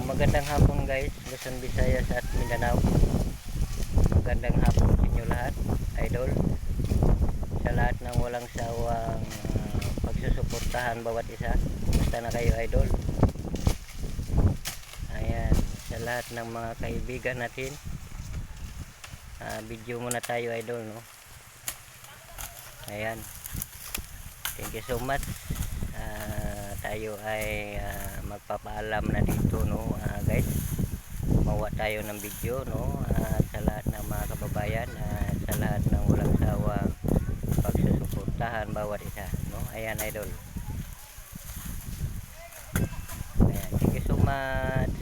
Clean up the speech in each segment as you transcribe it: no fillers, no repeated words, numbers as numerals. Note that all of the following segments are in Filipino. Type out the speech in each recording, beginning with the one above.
Magandang hapon guys, Luzon, Visayas at Mindanao. Magandang hapon sa inyo lahat, idol. Sa lahat ng walang sawang pagsusuportahan bawat isa. Basta na kayo, idol. Ayan, sa lahat ng mga kaibigan natin. Video muna tayo, idol, no? Ayan. Thank you so much. Tayo ay magpapaalam na dito, no, guys. Mawa tayo ng video, no, sa lahat ng mga kababayan, sa lahat ng walang sawang pagsusuportahan bawat isa, no. Ayan, idol. Ayan, thank you so much.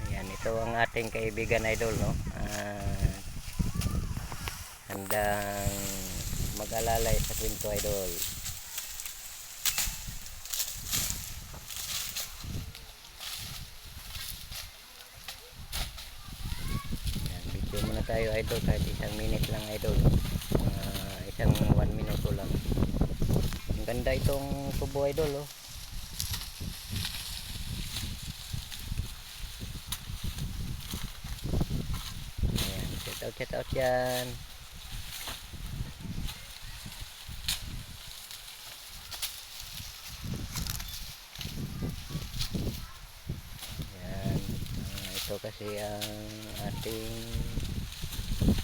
Ayan, ito ang ating kaibigan, idol, no. Handang mag-alalay sa kwento, idol. Yan, video muna tayo, idol, kahit isang minute lang, idol. Isang 1 minuto lang. Ang ganda itong tubo, idol, oh. Ayan, shout out yan. Ito kasi ang ating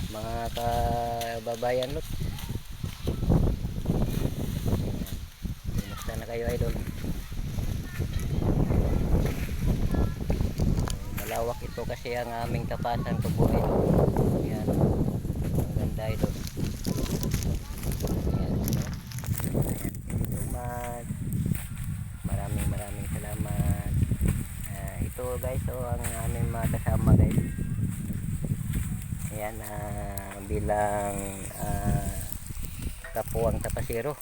mga kababayan, lot. Kumusta na kayo, idol? Malawak ito kasi ang aming tapasan, tubo, idol. Ayan, ang ganda, idol. Ayan, ayan, maraming salamat. Ito guys, ang aming mga kasama, guys. Ayan, bilang kapuwang tapasiro.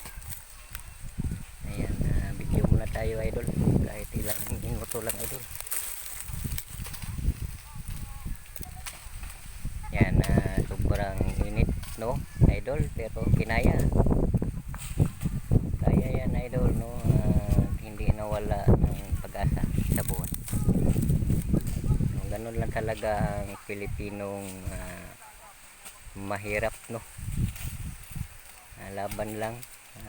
Ayan, video muna tayo, idol, kahit ilang minuto lang, idol. Ayan, sobrang init, no, idol, pero kaya yan, idol, no. Hindi nawala ng pag-asa sa buwan. Ganun lang talaga ang Pilipinong mahirap, no. Laban lang,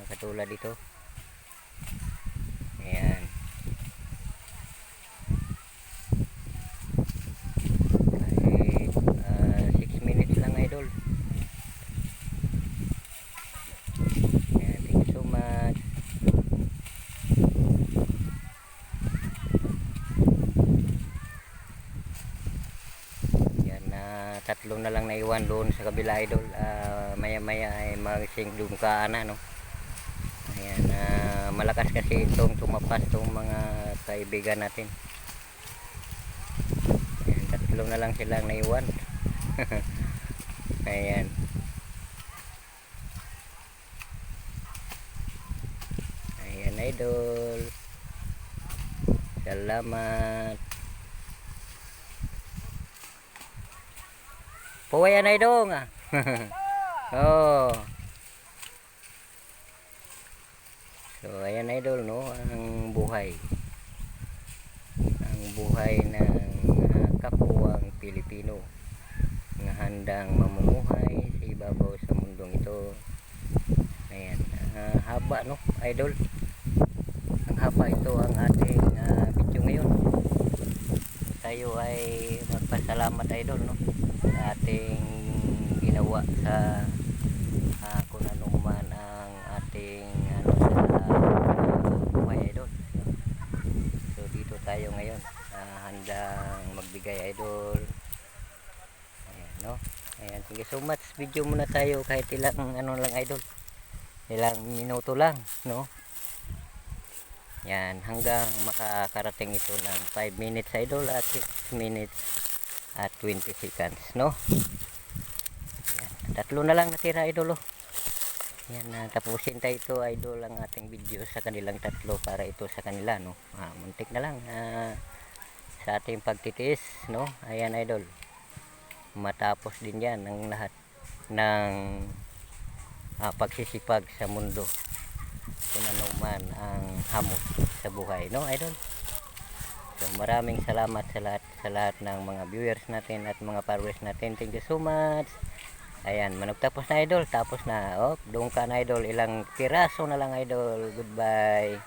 katulad dito. Ayan, kahit 6 minutes lang, idol. Ayan, thank you so much. Tatlo na lang naiwan doon sa kabila, idol. Maya ay magsingdungkaan na, no. Ayan, malakas kasi itong tumapas itong mga kaibigan natin. Ayan, tatlo na lang silang naiwan. Ayan. Ayan, idol. Salamat. Puwayan ay dong. Oh. So ayan, idol, no, ang buhay. Ang buhay ng kapuwang Pilipino nga handang mamumuhay sa ibabaw sa mundong ito. Ayan, haba, no, idol. Ang haba ito ang ating video ngayon. Tayo ay magpasalamat, idol, no, sa ating ginawa sa kung ano man ang ating sa buhay, idol. So dito tayo ngayon, handang magbigay, idol. Ayan, no. Ayan, thank you so much. Video muna tayo kahit ilang lang, idol, ilang minuto lang, no. Yan, hanggang makakarating ito ng 5 minutes, idol, at 6 minutes at 20 seconds, no. Yan, tatlo na lang natira, idol, oh. Yan, tapusin tayo ito, idol, ang ating video sa kanilang tatlo para ito sa kanila, no. Muntik na lang sa ating pagtitiis, no. Ayan, idol, matapos din yan ang lahat ng pagsisipag sa mundo. kung ano man ang hamon sa buhay, no idol? So maraming salamat sa lahat ng mga viewers natin at mga followers natin. Thank you so much. Ayan, managtapos na idol. Tapos na. Oh, doon ka na idol. Ilang piraso na lang idol. Goodbye.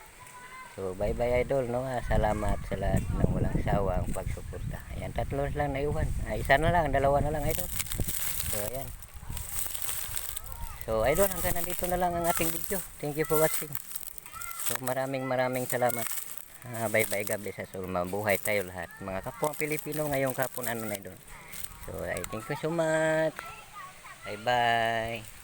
So bye bye idol, no. Salamat sa lahat ng walang sawang pagsuporta. Ayan, tatlo lang na iwan. Isa na lang, dalawa na lang idol. So ayan. So idol, hanggang nandito na lang ang ating video. Thank you for watching. So maraming salamat. Bye bye, God bless us all. Mabuhay tayo lahat. Mga kapwa Pilipino ngayong kapon ano na idol. So I thank you so much. Bye bye.